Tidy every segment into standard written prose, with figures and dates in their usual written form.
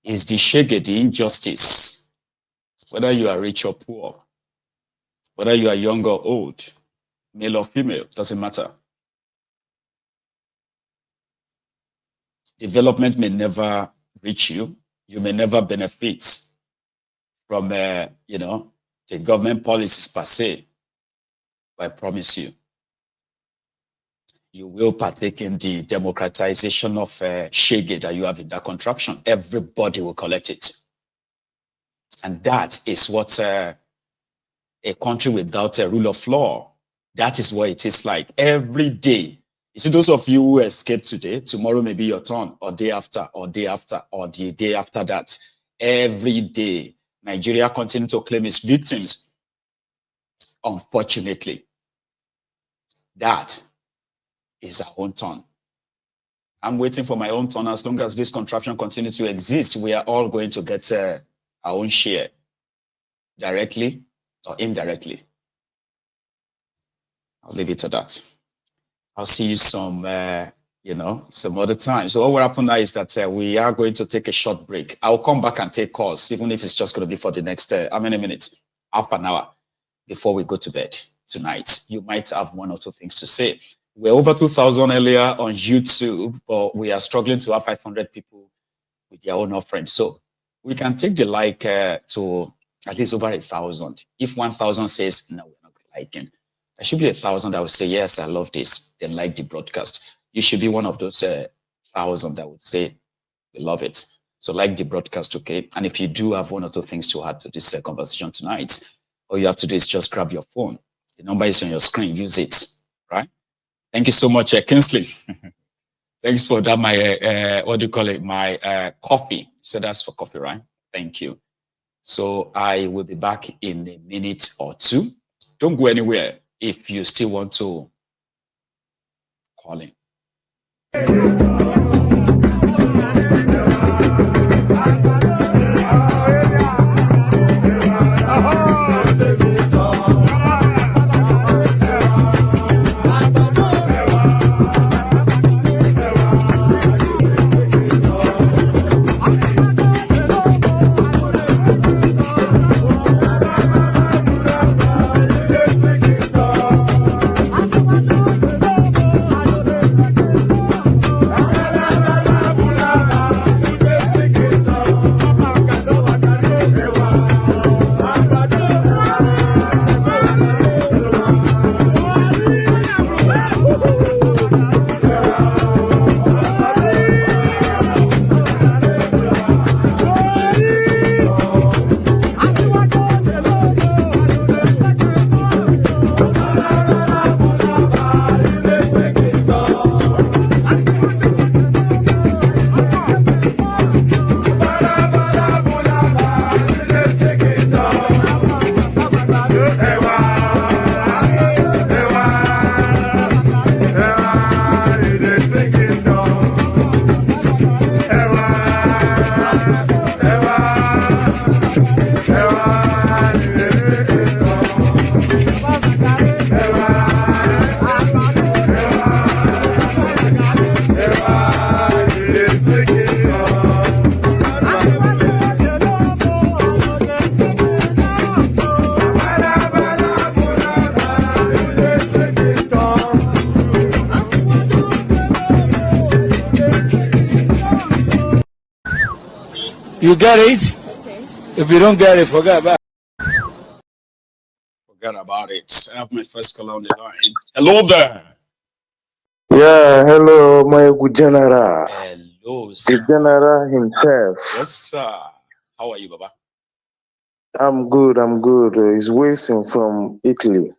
is the shege, the injustice, whether you are rich or poor, whether you are young or old, male or female, doesn't matter. Development may never reach you. You may never benefit from, the government policies per se. But I promise you, you will partake in the democratization of shege that you have in that contraption. Everybody will collect it. And that is what a country without a rule of law, that is what it is like every day. You see, those of you who escaped today, tomorrow may be your turn, or day after, or day after, or the day after that. Every day, Nigeria continues to claim its victims. Unfortunately, that is our own turn. I'm waiting for my own turn. As long as this contraption continues to exist, we are all going to get our own share, directly or indirectly. I'll leave it at that. I'll see you some other time. So what will happen now is that we are going to take a short break. I'll come back and take calls, even if it's just going to be for the next, how many minutes? Half an hour before we go to bed tonight. You might have one or two things to say. We're over 2,000 earlier on YouTube, but we are struggling to have 500 people with their own offerings. So we can take the like to at least over 1,000. If 1,000 says, no, we're not liking, there should be 1,000 that will say, yes, I love this, then like the broadcast. You should be one of those 1,000 that would say, we love it. So like the broadcast, okay? And if you do have one or two things to add to this conversation tonight, all you have to do is just grab your phone. The number is on your screen, use it, right? Thank you so much, Kinsley. Thanks for that, my, what do you call it? My coffee. So that's for coffee, right? Thank you. So I will be back in a minute or two. Don't go anywhere if you still want to call in. You get it? Okay. If you don't get it, forget about it. Forget about it. I have my first caller on the line. Hello there. Yeah, hello, my good general. Hello, sir. The general himself. Yes, sir. How are you, Baba? I'm good, It's Wilson from Italy.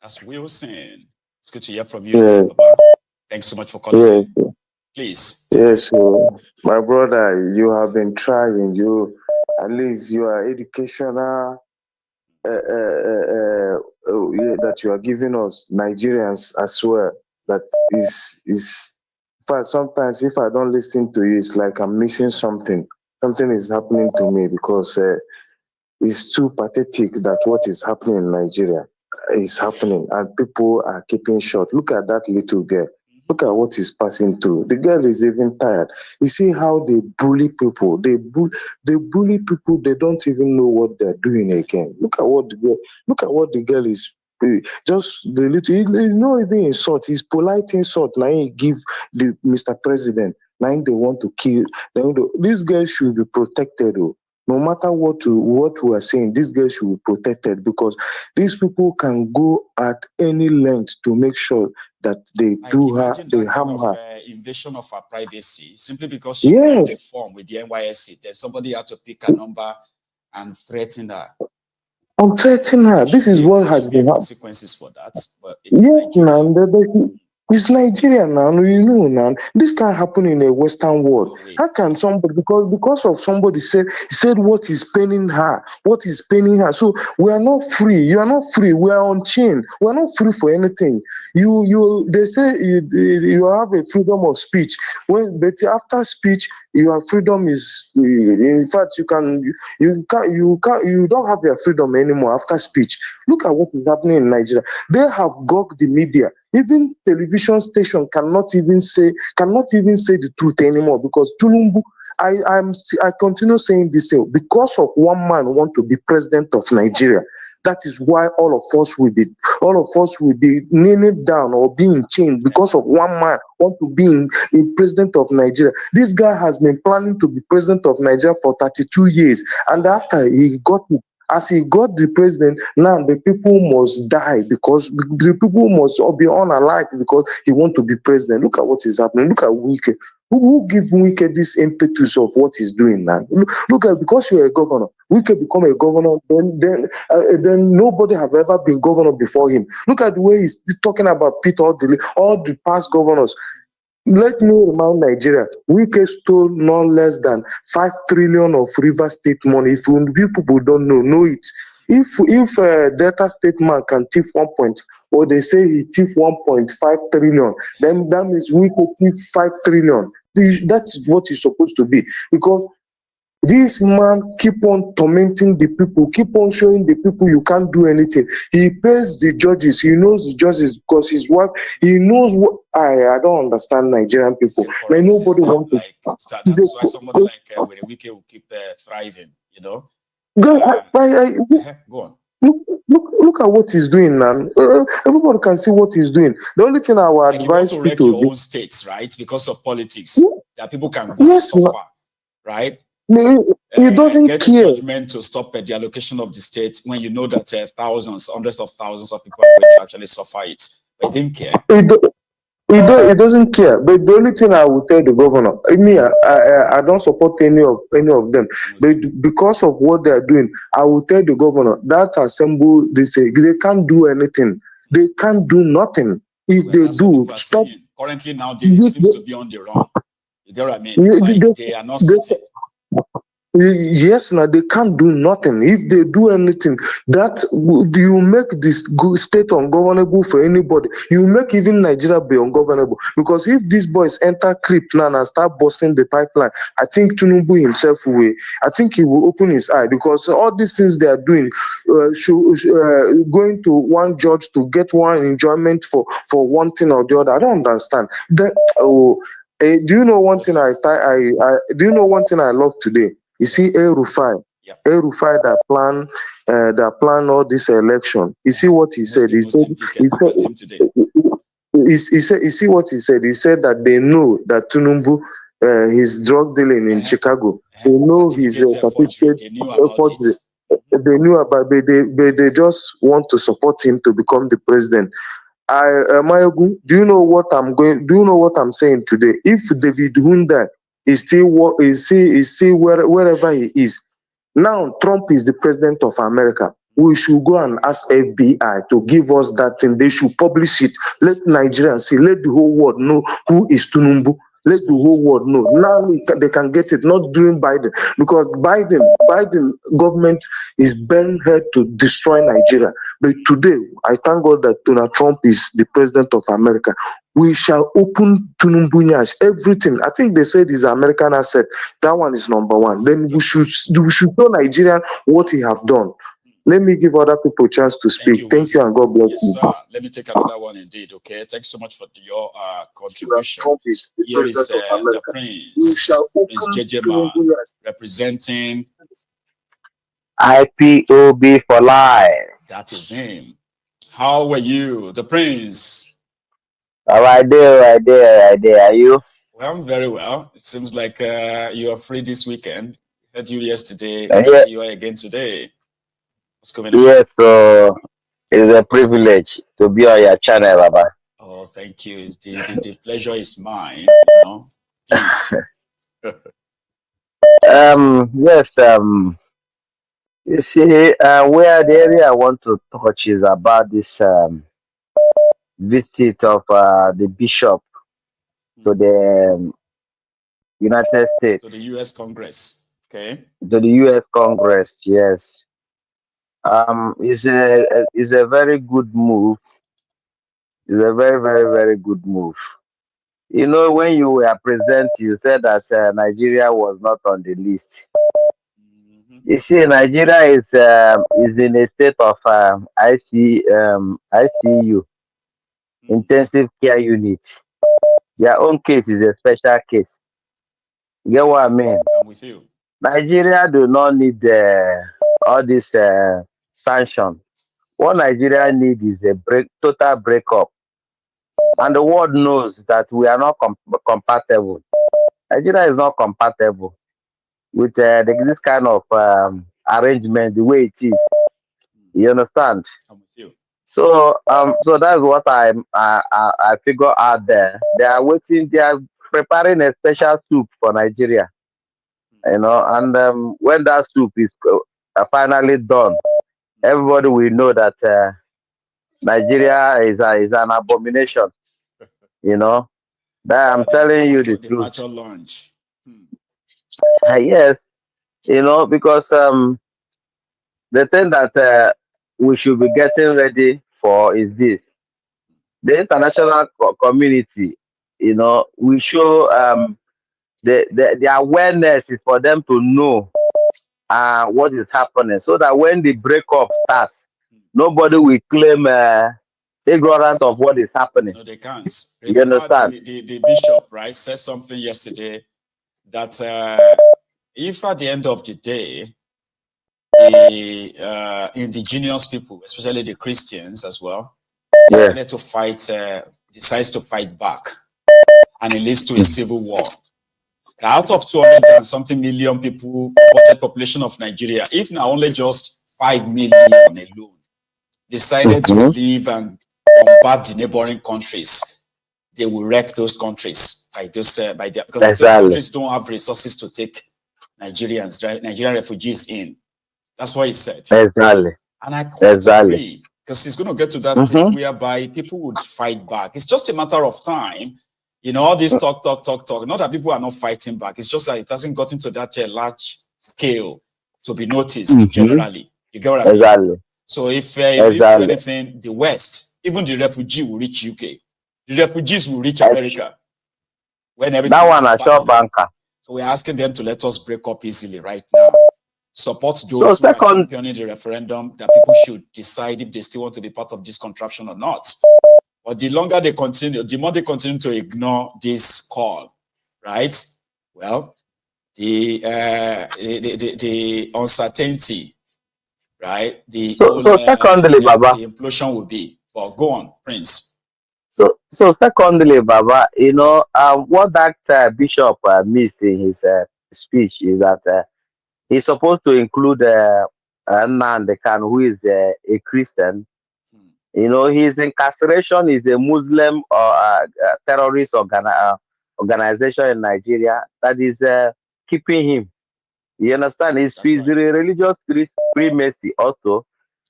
That's Wilson. It's good to hear from you, yeah. Baba. Thanks so much for calling in. Please. Yes, so my brother, you have been trying. At least you are educational that you are giving us Nigerians as well. That is in fact, sometimes if I don't listen to you, it's like I'm missing something. Something is happening to me because it's too pathetic that what is happening in Nigeria is happening and people are keeping short. Look at that little girl. Look at what he's passing through. The girl is even tired. You see how they bully people. They bully people. They don't even know what they're doing again. Look at what the girl. Look at what the girl is. Just the little. No even insult. It's polite insult. Now he give the Mr. President. Now they want to kill. This girl should be protected. Oh. No matter what we are saying, this girl should be protected because these people can go at any length to make sure that they Like do her, imagine they that kind harm of her. invasion of her privacy simply because she filled a Yes, form with the NYSC. Then somebody had to pick a number and threaten her. I'm threatening her. This is what There has should be been happening. consequences for that. But it is Yes, Nigeria. man. It's Nigeria now. You know, now this can't happen in a Western world. No way. How can somebody because of somebody said what is paining her, what is paining her? So we are not free. You are not free. We are on chain. We are not free for anything. They say you have a freedom of speech. But after speech, your freedom is in fact you don't have your freedom anymore after speech. Look at what is happening in Nigeria. They have got the media. Even television station cannot even say the truth anymore because Tinubu. I continue saying this because of one man want to be president of Nigeria. That is why all of us will be kneeling down or being chained because of one man want to be in president of Nigeria. This guy has been planning to be president of Nigeria for 32 years, and after he got it, as he got the president, now the people must die because the people must all be unalive because he want to be president. Look at what is happening. Look at Wike. Who give Wike this impetus of what he's doing now? Look at because you're a governor, Wike become a governor, then nobody have ever been governor before him. Look at the way he's talking about Peter all the past governors. Let me remind Nigeria, Wike stole no less than 5 trillion of River State money. If you people don't know it. If Delta State man can thief 1 point, or they say he thief 1.5 trillion, then that means Wike thief 5 trillion. That's what it's supposed to be because this man keep on tormenting the people, keep on showing the people you can't do anything. He pays the judges. He knows the judges because his wife. He knows what. I don't understand Nigerian It's people. a Like corrupt nobody system. wants to. Like He's that's why somebody like with a Wike will keep thriving. You know. God, Uh, go on. look at what he's doing now. Everybody can see what he's doing. The only thing I will Like you want advise to wreck people your do. own states, right? Because of politics, that people can go and Yes, suffer, right? he doesn't Get a care. judgment to stop the allocation of the state when you know that thousands, hundreds of thousands of people are going to actually suffer it. But he didn't care. He, do, he doesn't care. But the only thing I will tell the governor, I don't support any of them. But because of what they are doing, I will tell the governor that assemble they can't do anything. They can't do nothing. If Well, they that's what do, people are stop. saying. Currently, now they They, seems to be on the run. You get what I mean? they, Like they, they are not they, sitting. Yes, now they can't do nothing. If they do anything, that you make this state ungovernable for anybody. You make even Nigeria be ungovernable. Because if these boys enter crypt now and start busting the pipeline, I think Tinubu himself will. I think he will open his eye because all these things they are doing, going to one judge to get one enjoyment for one thing or the other. I don't understand. Do you know one thing do you know one thing I love today? You see, Yes. Rufire, Yep. Rufire that plan all this election. You see what he The said? Muslim ticket. Look at him today. He said, you see what he said? He said that they know that Tinubu, his drug dealing in Chicago. They know his Certificate forgery. certificate They knew about it. forgery. They knew about, they just want to support him to become the president. Mayogu, do you know what I'm saying today? If David Hunda is still wherever he is, now Trump is the president of America. We should go and ask FBI to give us that thing. They should publish it. Let Nigerians see. Let the whole world know who is Tinubu. Let the whole world know. Now they can get it. Not during Biden, because Biden government is bent head to destroy Nigeria. But today, I thank God that Donald Trump is the president of America. We shall open Tinubu Nyash, everything. I think they said is American asset. That one is number one. Then we should show Nigeria what he have done. Let me give other people a chance to speak. Thank you, Wilson. and God bless Yes, you. sir. Let me take another one indeed. Okay. Thanks so much for your contribution. Here is the Prince Jejema, representing IPOB for life. That is him. How are you, the Prince? Right there. Are you? Well, I'm very well. It seems like you are free this weekend. I heard you yesterday. Yeah. You are again today. What's going on? Yes, so it's a privilege to be on your channel, Baba. Oh, thank you. The pleasure is mine. Please. Yes, you see, where the area I want to touch is about this visit of the bishop to the United States, to the U.S. Congress. Okay. to the U.S. Congress. Yes, it's a very good move. It's a very good move. You know, when you were present, you said that Nigeria was not on the list. Mm-hmm. You see, Nigeria is in a state of ICU, intensive care unit. Their own case is a special case. You get what I mean? I'm with you. Nigeria do not need all this sanction. What Nigeria need is a total breakup, and the world knows that we are not compatible. Nigeria is not compatible with this kind of arrangement the way it is. You understand? I'm with you. So that's what I figure out there. They are waiting. They are preparing a special soup for Nigeria. You know, and when that soup is finally done, everybody will know that Nigeria is an abomination. You know, that I'm telling you the The truth. virtual launch. Yes, you know, because the thing that we should be getting ready for is this: the international community. You know, we show the awareness is for them to know what is happening, so that when the breakup starts, nobody will claim ignorant of what is happening. No, they can't. You Remember, understand? the bishop, right, said something yesterday that if at the end of the day, the indigenous people, especially the Christians as well, decided to fight, decides to fight back, and it leads to a civil war. Out of 200 and something million people, reported population of Nigeria, if now only just 5 million alone decided to leave and bombard the neighboring countries, they will wreck those countries because those countries don't have resources to take Nigerians, right? Nigerian refugees in. That's what he said. Exactly. And I quite agree, because it's going to get to that stage whereby people would fight back. It's just a matter of time. You know, all this talk. Not that people are not fighting back. It's just that it hasn't gotten to that large scale to be noticed generally. You get what I mean? So if anything, the West, even the refugee will reach UK. The refugees will reach America. When everything that one, a short banker. So we're asking them to let us break up easily right now. Support those who are championing the referendum, that people should decide if they still want to be part of this contraption or not. But the longer they continue, the more they continue to ignore this call, right? Well, the uncertainty, right? Secondly, Baba, the implosion will be. But go on, Prince. So secondly, Baba, you know, what that bishop missed in his speech is that he's supposed to include Nandekan, who is a Christian. You know, his incarceration is a Muslim or terrorist organization in Nigeria that is keeping him. You understand? It's the religious primacy also.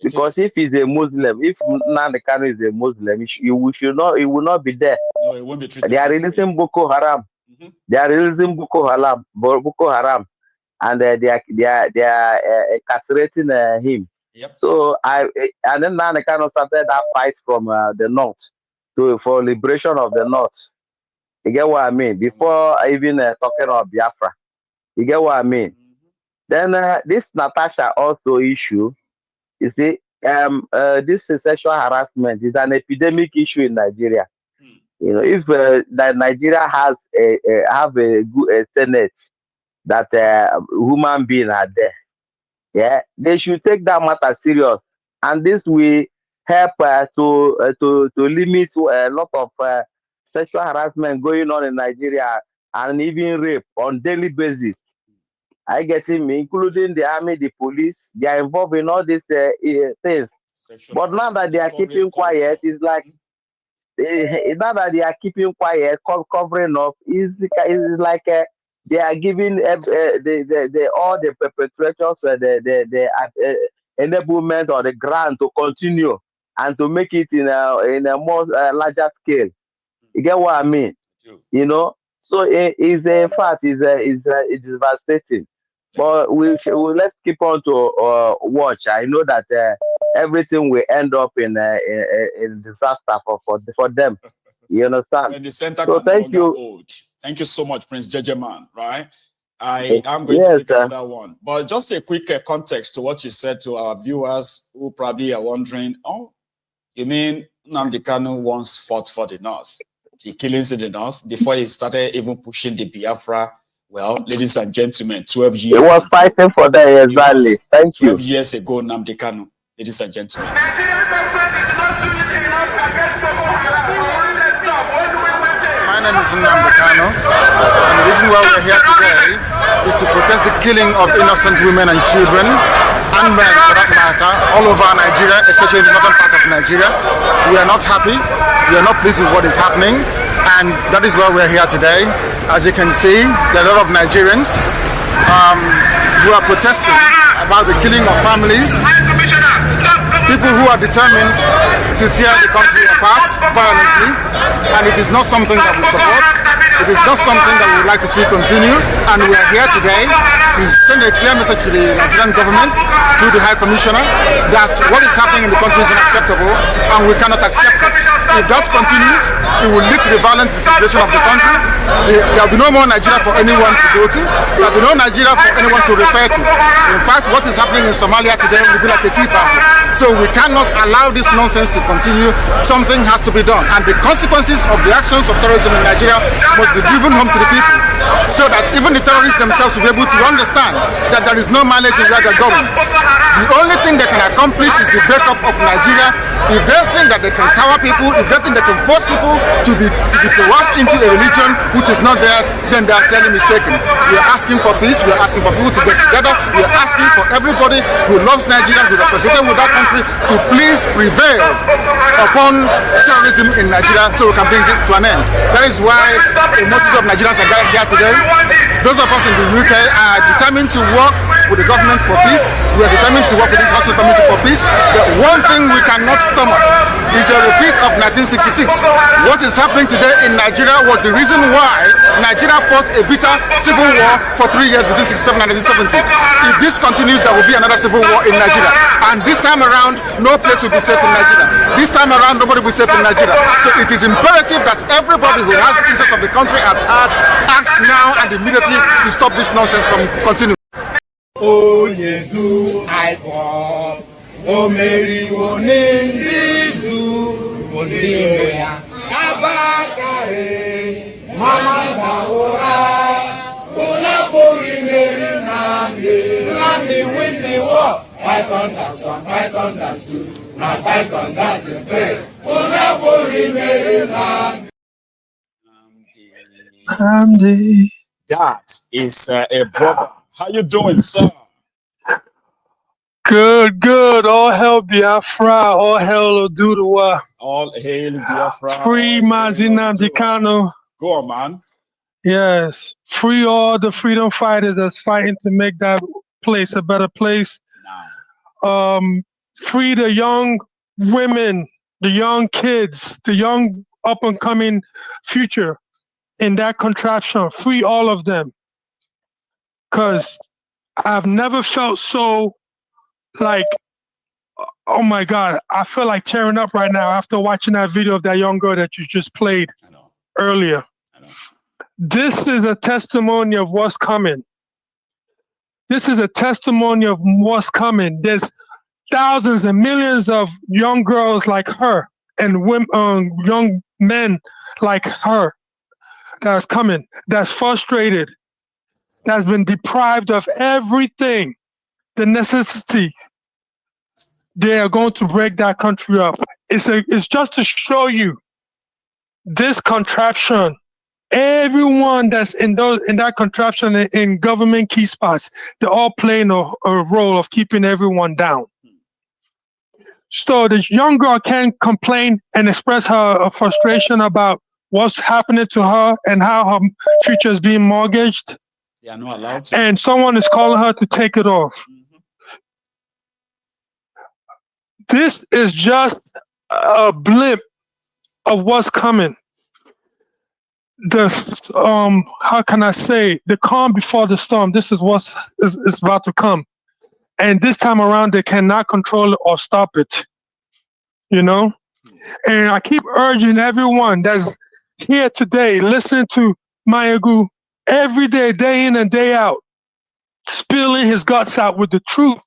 Because if he's a Muslim, if Nandekan is a Muslim, he will not be there. No, it won't be treated. They are releasing Boko Haram. They are releasing Boko Haram, and they are incarcerating him. Yep. So and then now they kind of started that fight from the north for liberation of the north. You get what I mean? Before even talking about Biafra, you get what I mean? Then this Natasha also issue. You see, this sexual harassment is an epidemic issue in Nigeria. You know, if that Nigeria has have a good senate that human being are there, yeah, they should take that matter serious, and this will help to limit a lot of sexual harassment going on in Nigeria, and even rape on daily basis. I getting me, including the army, the police. They are involved in all these things. Sexual But now that harassment. they It's are called rape keeping culture. quiet, it's like now that they are keeping quiet, covering up, is like they are giving all the perpetrators enablement or the grant to continue and to make it in a more larger scale. You get what I mean? You know, so it's in fact it is devastating. But let's keep on to watch. I know that everything will end up in disaster for them. You understand? When the center So can no thank longer you. hold. Thank you so much, Prince Jejeman, right? I am going to Yes, take another one. But just a quick context to what you said to our viewers who probably are wondering, oh, you mean Nnamdi Kanu once fought for the North? The killings in the North before he started even pushing the Biafra. Well, ladies and gentlemen, 12 he years was ago. fighting for them exactly. Thank 12 you. years ago, Nnamdi Kanu, ladies and gentlemen. My name is Nnamdi Kanu, and the reason why we're here today is to protest the killing of innocent women and children, and men for that matter, all over Nigeria, especially in the northern part of Nigeria. We are not happy, we are not pleased with what is happening, and that is why we're here today. As you can see, there are a lot of Nigerians who are protesting about the killing of families, people who are determined to tear the country apart violently, and it is not something that we support. It is not something that we would like to see continue, and we are here today to send a clear message to the Nigerian government, to the High Commissioner, that what is happening in the country is unacceptable, and we cannot accept it. If that continues, it will lead to the violent disintegration of the country. There will be no more Nigeria for anyone to go to. There will be no Nigeria for anyone to refer to. In fact, what is happening in Somalia today will be like a tea party. So we cannot allow this nonsense to continue. Something has to be done. And the consequences of the actions of terrorism in Nigeria must be driven home to the people, so that even the terrorists themselves will be able to understand that there is no mileage in where they're going. The only thing they can accomplish is the breakup of Nigeria. If they think that they can cower people, if they think they can force people to be coerced into a religion which is not theirs, then they are clearly mistaken. We are asking for peace. We are asking for people to get together. We are asking for everybody who loves Nigeria, who is associated with that country, to please prevail upon terrorism in Nigeria so we can bring it to an end. That is why a multitude of Nigerians are gathered here today. Those of us in the UK are determined to work with the government for peace. We are determined to work with the international community for peace. The one thing we cannot stomach is a repeat of 1966. What is happening today in Nigeria was the reason why Nigeria fought a bitter civil war for 3 years between 1967 and 1970. If this continues, there will be another civil war in Nigeria. And this time around, no place will be safe in Nigeria. This time around, nobody will be safe in Nigeria. So it is imperative that everybody who has the interest of the country at heart acts now and immediately to stop this nonsense from continuing. Onye du aịkọ, o meriwo n'izu onye ya abakare mama dawora una pori meri Nnamdi win the war. Python dance 1, Python dance 2, now Python dance 3. Una pori meri Nnamdi. That is a brother. How you doing, sir? Good. All hail Biafra. All hail Oduduwa. All hail Biafra. Free Mazi Nnamdi Kanu. Go on, man. Yes. Free all the freedom fighters that's fighting to make that place a better place. Free the young women, the young kids, the young up-and-coming future in that contraption. Free all of them. Because I've never felt so like, oh my God, I feel like tearing up right now after watching that video of that young girl that you just played earlier. This is a testimony of what's coming. This is a testimony of what's coming. thousands and millions of young girls like her and women, young men like her that's coming, that's frustrated, that's been deprived of everything, the necessity. They are going to break that country up. It's just to show you this contraption. Everyone that's in that contraption in government key spots, they're all playing a role of keeping everyone down. So the young girl can complain and express her frustration about what's happening to her and how her future is being mortgaged. They are not allowed to. And someone is calling her to take it off. This is just a blip of what's coming. The how can I say, the calm before the storm. This is what is about to come, and this time around they cannot control it or stop it. You know, and I keep urging everyone that's here today, listening to Mayagu every day in and day out, spilling his guts out with the truth.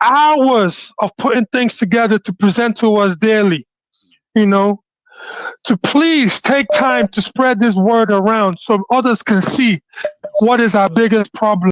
Hours of putting things together to present to us daily. You know, to please take time to spread this word around so others can see what is our biggest problem.